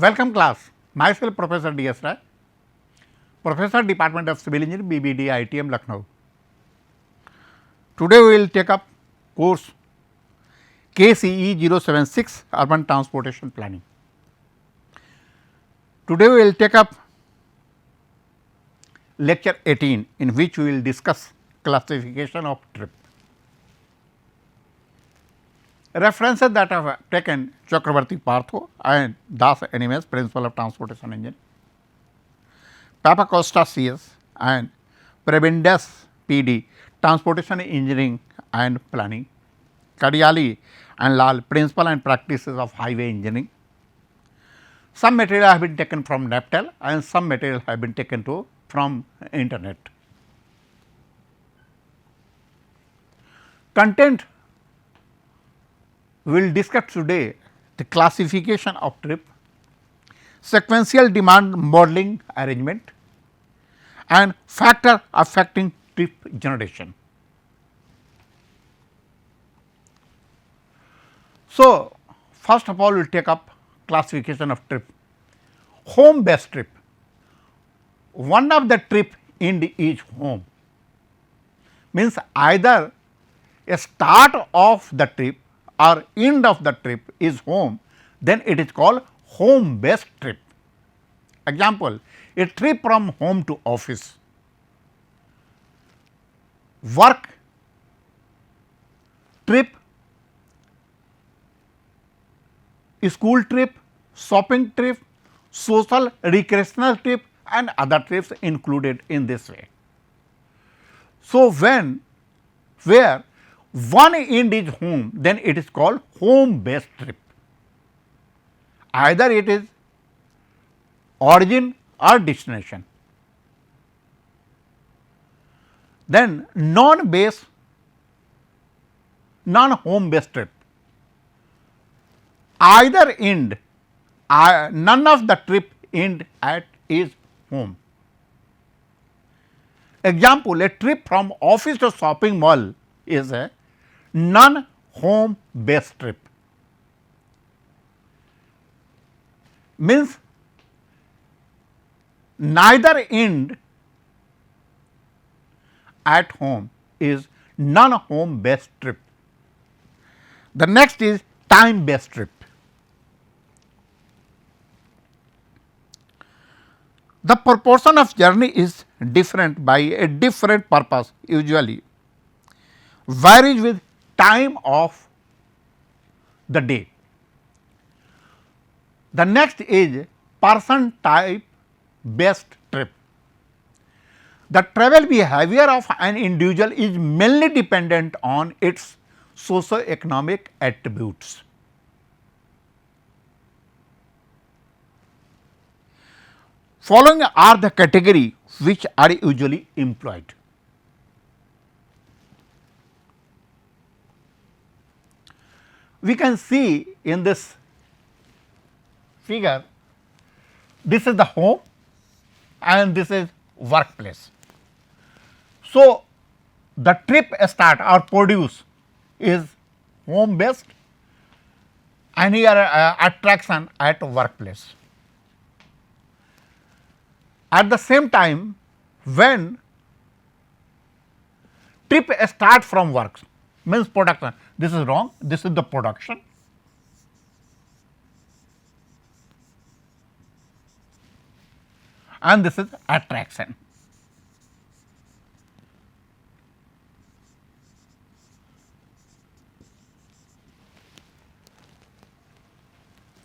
Welcome class, myself Professor D.S. Rai, Professor Department of Civil Engineering, BBD, ITM, Lucknow. Today we will take up course KCE 076 Urban Transportation Planning. Today we will take up lecture 18 in which we will discuss classification of trip. References that I have taken Chakravarti Partho and Das NMS, Principle of Transportation Engineering, Papa Costa CS and Prebendus PD, Transportation Engineering and Planning, Kadiali and Lal, Principle and Practices of Highway Engineering. Some material have been taken from NAPTEL and some material have been taken from internet. Content we will discuss today the classification of trip, sequential demand modeling arrangement and factor affecting trip generation. So, first of all we will take up classification of trip. Home based trip, one of the trip end is home, means either a start of the trip or end of the trip is home, then it is called home based trip. Example, a trip from home to office, work trip, school trip, shopping trip, social recreational trip and other trips included in this way. So, where one end is home, then it is called home based trip. Either it is origin or destination. Then non home based trip, either end, none of the trip end at is home. Example, a trip from office to shopping mall is a non home based trip, means neither end at home is non home based trip. The next is time based trip. The proportion of journey is different by a different purpose, usually varies with time of the day. The next is person type based trip. The travel behavior of an individual is mainly dependent on its socio-economic attributes. Following are the category which are usually employed. We can see in this figure, this is the home and this is workplace. So, the trip start or produce is home based and here attraction at workplace. At the same time, when trip start from work, means production, this is wrong, this is the production. And this is attraction.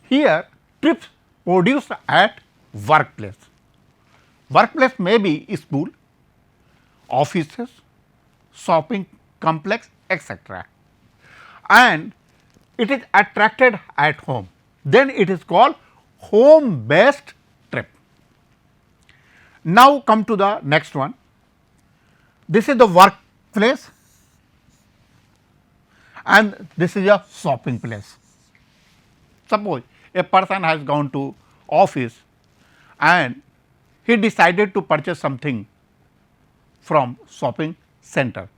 Here trips produced at workplace. Workplace may be school, offices, shopping complex, etc. And it is attracted at home, then it is called home based trip. Now, come to the next one. This is the workplace and this is a shopping place. Suppose a person has gone to office and he decided to purchase something from shopping center.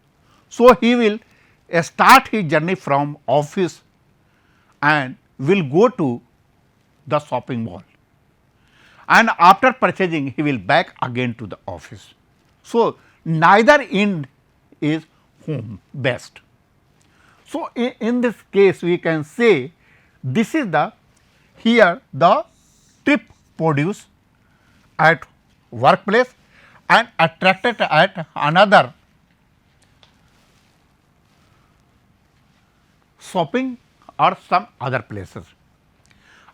So, he will start his journey from office and will go to the shopping mall. and after purchasing he will back again to the office. So, neither end is home based. So, in this case we can say this is the here the trip produced at workplace and attracted at another shopping or some other places.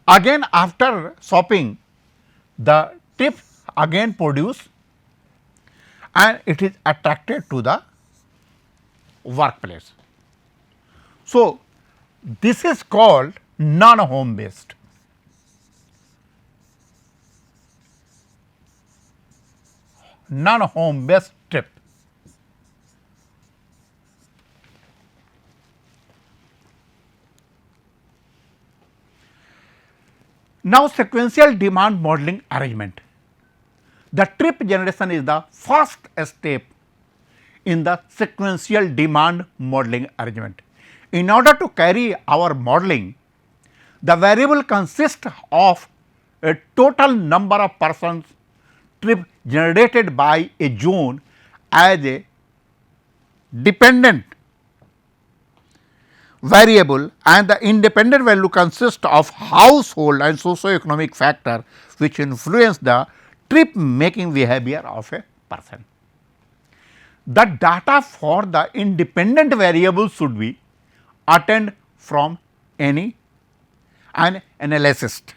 Again after shopping the trip again produced and it is attracted to the workplace. So, this is called non-home based. Non-home based trip. Now, sequential demand modeling arrangement. The trip generation is the first step in the sequential demand modeling arrangement. In order to carry our modeling, the variable consists of a total number of persons trip generated by a zone as a dependent variable, and the independent value consists of household and socio-economic factor which influence the trip making behavior of a person. The data for the independent variable should be obtained from an analyst.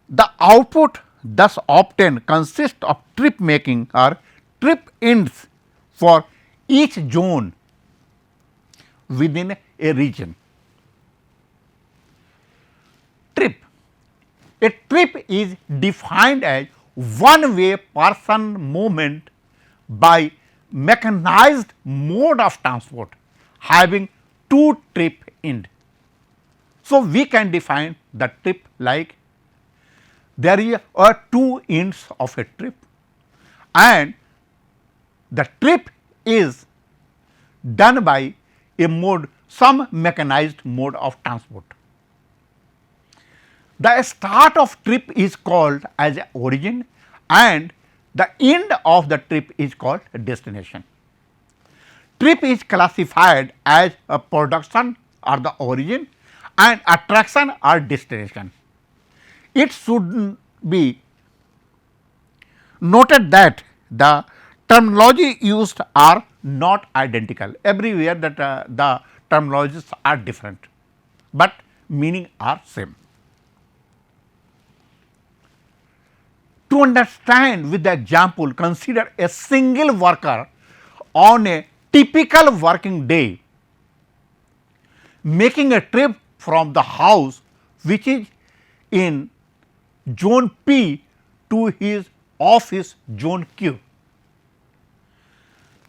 The output thus obtained consists of trip making or trip ends for each zone within a region. Trip. A trip is defined as one way person movement by mechanized mode of transport having two trip end. So, we can define the trip like there are two ends of a trip and the trip is done by a mode, some mechanized mode of transport. The start of trip is called as origin and the end of the trip is called destination. Trip is classified as a production or the origin and attraction or destination. It should be noted that the terminology used are not identical. Everywhere that the terminologies are different, but meaning are same. To understand with the example, consider a single worker on a typical working day making a trip from the house which is in zone P to his office zone Q.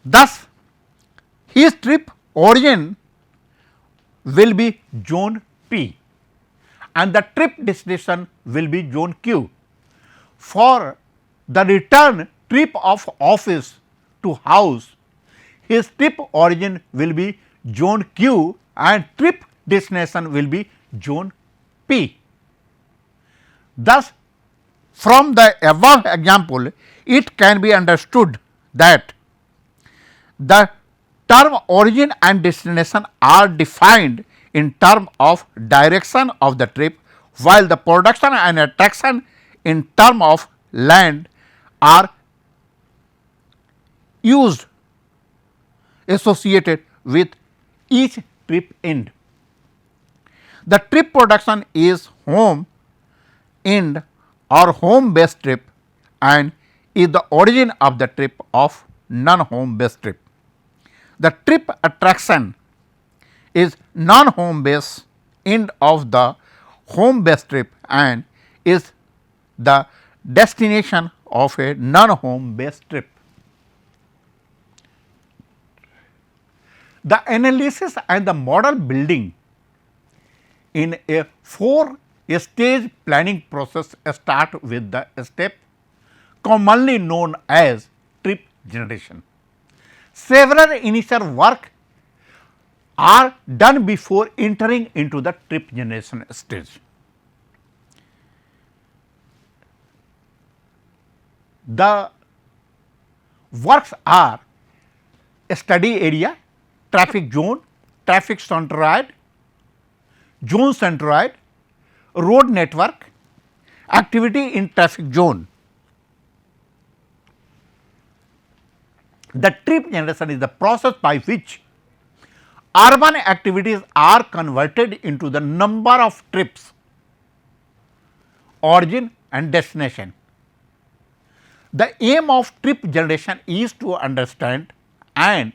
Thus, his trip origin will be zone P and the trip destination will be zone Q. For the return trip of office to house, his trip origin will be zone Q and trip destination will be zone P. Thus, from the above example, it can be understood that the term origin and destination are defined in terms of direction of the trip, while the production and attraction in terms of land are used associated with each trip end. The trip production is home end or home based trip and is the origin of the trip of non-home based trip. The trip attraction is non-home based end of the home based trip and is the destination of a non-home based trip. The analysis and the model building in a 4-stage planning process start with the step commonly known as trip generation. Several initial work are done before entering into the trip generation stage. The works are study area, traffic zone, traffic centroid, zone centroid, road network, activity in traffic zone. The trip generation is the process by which urban activities are converted into the number of trips, origin and destination. The aim of trip generation is to understand and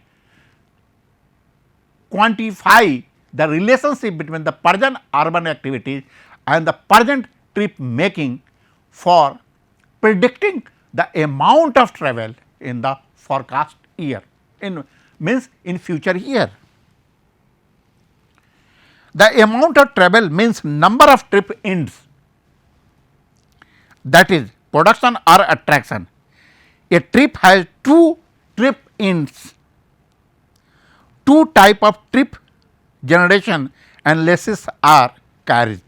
quantify the relationship between the present urban activities and the present trip making for predicting the amount of travel in the forecast year, means in future year. The amount of travel means number of trip ends, that is production or attraction. A trip has two trip ends. Two type of trip generation analysis are carried.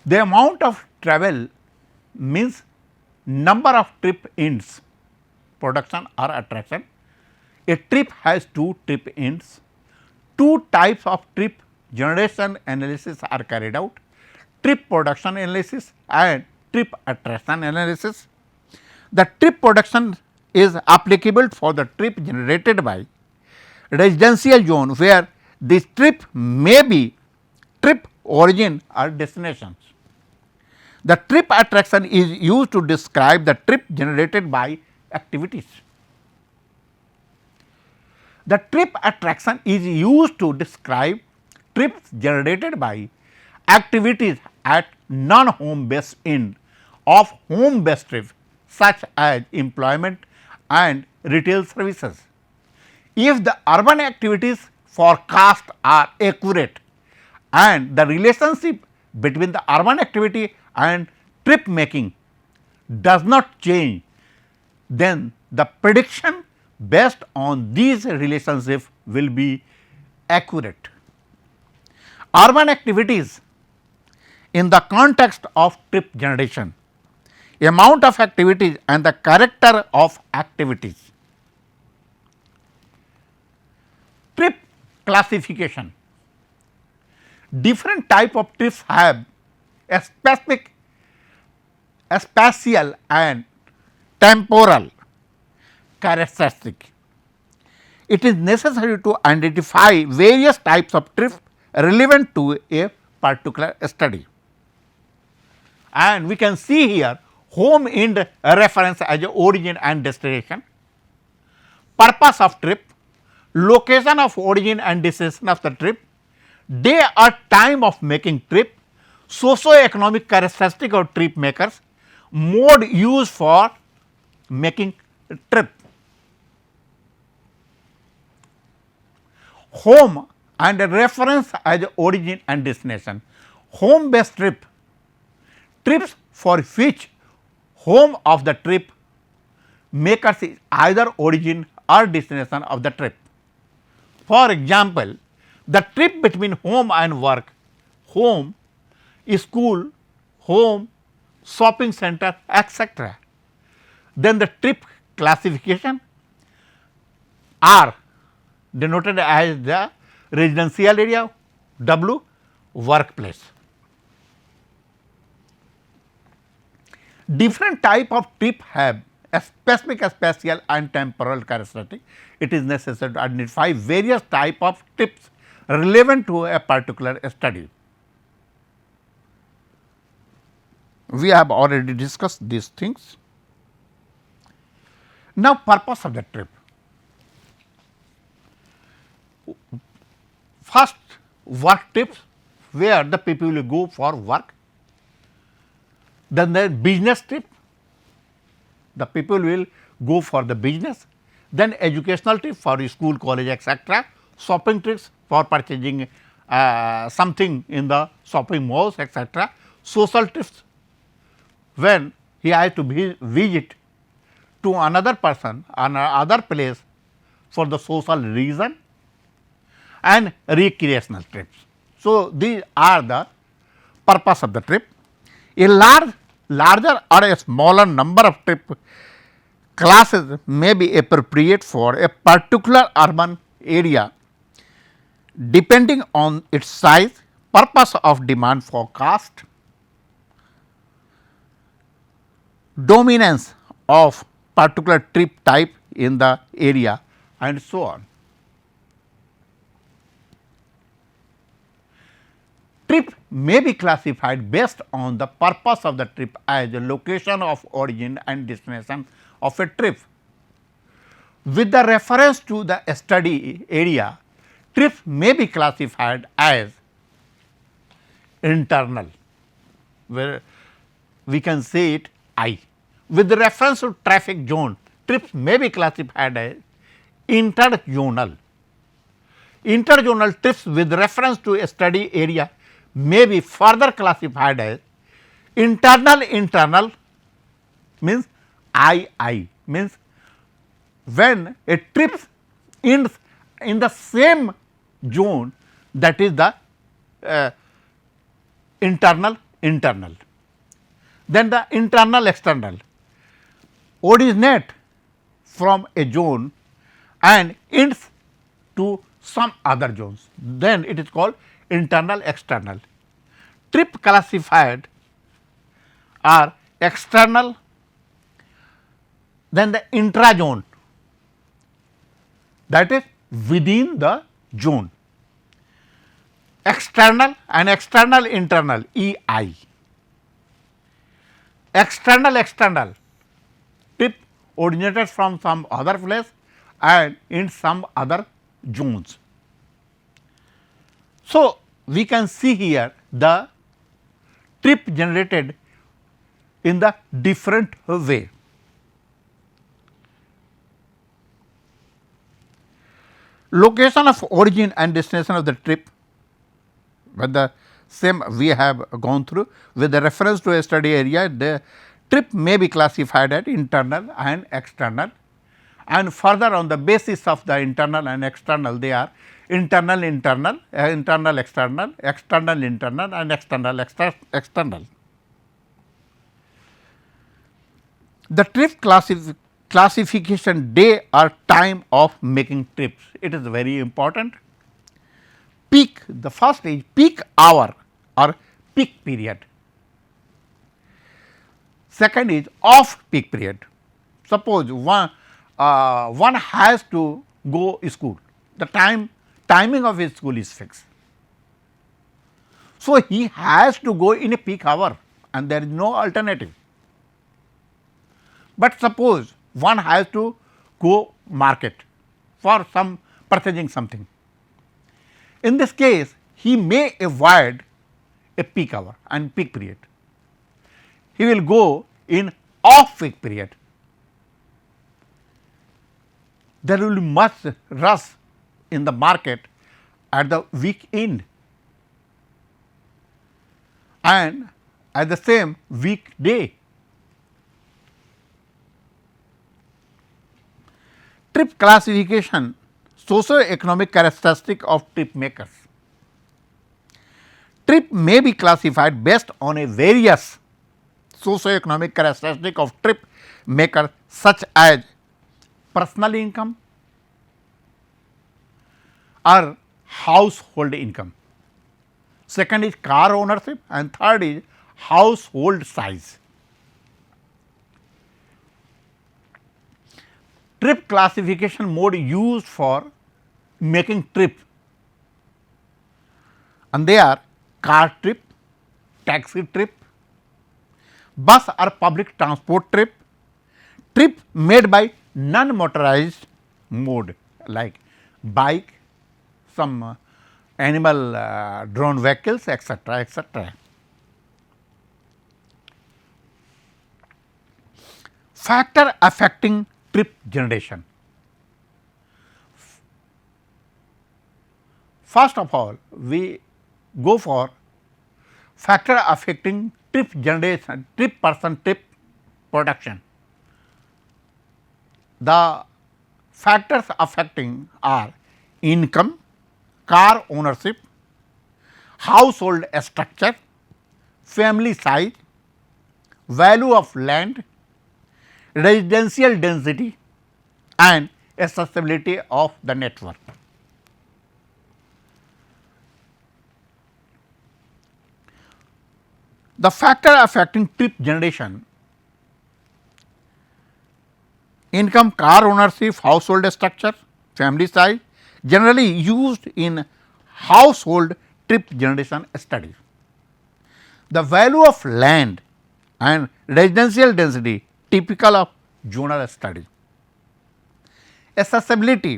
The amount of travel means number of trip ends, production or attraction. A trip has two trip ends. Two types of trip generation analysis are carried out: trip production analysis and trip attraction analysis. The trip production is applicable for the trip generated by residential zone, where this trip may be trip origin or destinations. The trip attraction is used to describe the trip generated by activities. The trip attraction is used to describe trips generated by activities at non-home based end of home based trip, such as employment and retail services. If the urban activities forecast are accurate and the relationship between the urban activity and trip making does not change, then the prediction based on these relationships will be accurate. Urban activities in the context of trip generation, amount of activities and the character of activities. Trip classification. Different type of trips have a specific spatial and temporal characteristic. It is necessary to identify various types of trips relevant to a particular study. And we can see here home end reference as a origin and destination, purpose of trip, location of origin and destination of the trip, day or time of making trip, socio-economic characteristic of trip makers, mode used for making trip. Home and reference as origin and destination. Home based trip, trips for which home of the trip makers is either origin or destination of the trip. For example, the trip between home and work, home, school, home, shopping center, etc. Then the trip classification R denoted as the residential area, W workplace. Different type of trip have a specific spatial and temporal characteristic. It is necessary to identify various type of trips relevant to a particular study. We have already discussed these things. Now, purpose of the trip. First, work trips, where the people will go for work. Then the business trip, the people will go for the business. Then educational trip for school, college, etc. Shopping trips for purchasing something in the shopping malls, etc. Social trips, when he has to visit to another person, another place for the social reason, and recreational trips. So, these are the purpose of the trip. A larger or a smaller number of trip classes may be appropriate for a particular urban area depending on its size, purpose of demand forecast, dominance of particular trip type in the area, and so on. Trip may be classified based on the purpose of the trip as a location of origin and destination of a trip. With the reference to the study area, trip may be classified as internal, where we can say it I. With the reference to traffic zone, trips may be classified as interzonal. Interzonal trips with reference to a study area may be further classified as internal means I means when a trip ends in the same zone, that is the internal. Then the internal external originate from a zone and ends to some other zones, then it is called internal external. Trip classified are external, then the intrazone, that is within the zone, external and external internal EI. External trip originated from some other place and in some other zones. So, we can see here the trip generated in the different way. Location of origin and destination of the trip, with the same we have gone through. With the reference to a study area, the trip may be classified as internal and external, and further on the basis of the internal and external, they are internal external, and external external. The trip classification day or time of making trips, it is very important. Peak, the first is peak hour or peak period. Second is off peak period. Suppose one has to go school, the timing of his school is fixed. So, he has to go in a peak hour and there is no alternative. But suppose one has to go market for some purchasing something. In this case, he may avoid a peak hour and peak period. He will go in off peak period. There will be much rush in the market at the week end and at the same weekday. Trip classification, socio-economic characteristic of trip makers. Trip may be classified based on a various socio-economic characteristic of trip maker, such as personal income or household income. Second is car ownership and third is household size. Trip classification mode used for making trip, and they are car trip, taxi trip, bus or public transport trip, trip made by non-motorized mode like bike, some animal drone vehicles, etc., etc. Factor affecting trip generation. First of all, we go for factor affecting trip generation, trip production. The factors affecting are income, car ownership, household structure, family size, value of land, residential density and accessibility of the network. The factor affecting trip generation: income, car ownership, household structure, family size, generally used in household trip generation studies. The value of land and residential density, typical of zonal studies. Accessibility,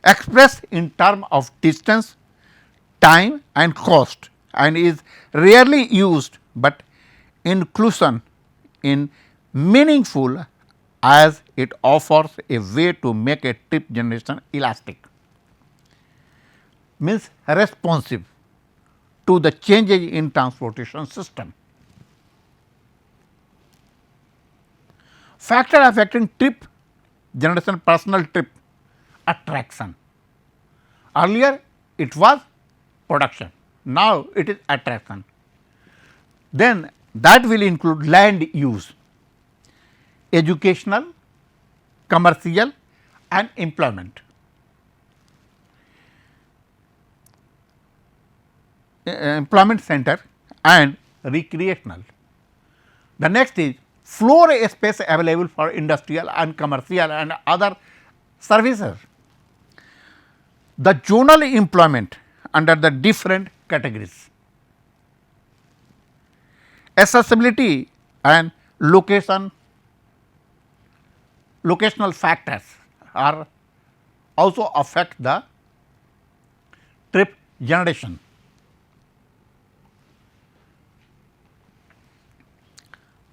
expressed in terms of distance, time and cost, and is rarely used, but inclusion in meaningful as it offers a way to make a trip generation elastic, means responsive to the changes in transportation system. Factor affecting trip generation: personal trip attraction. Earlier it was production, now it is attraction. Then that will include land use, educational, commercial and employment. Employment center and recreational. The next is floor space available for industrial and commercial and other services. The zonal employment under the different categories. Accessibility and locational factors are also affect the trip generation.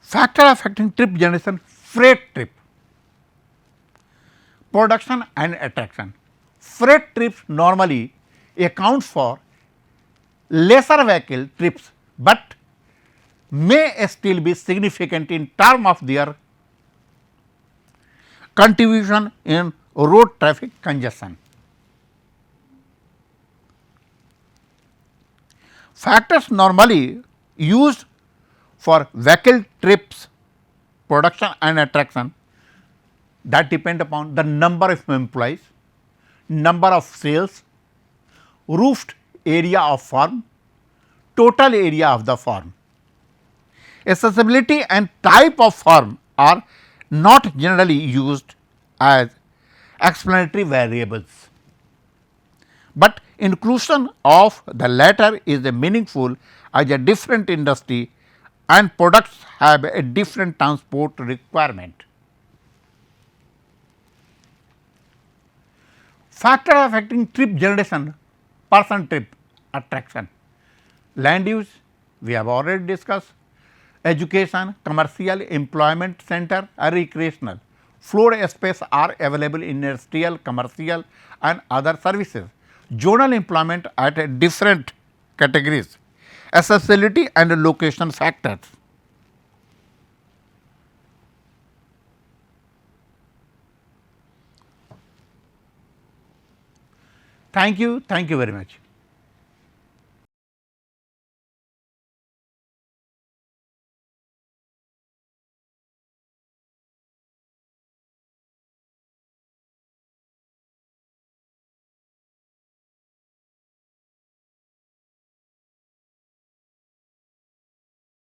Factor affecting trip generation: freight trip, production and attraction. Freight trips normally account for lesser vehicle trips, but may still be significant in terms of their contribution in road traffic congestion. Factors normally used for vehicle trips, production and attraction, that depend upon the number of employees, number of sales, roofed area of farm, total area of the farm. Accessibility and type of farm are not generally used as explanatory variables, but inclusion of the latter is a meaningful as a different industry and products have a different transport requirement. Factor affecting trip generation: person trip attraction, land use we have already discussed, education, commercial, employment center are recreational, floor space are available in industrial, commercial and other services, zonal employment at different categories, accessibility and location factors. Thank you very much.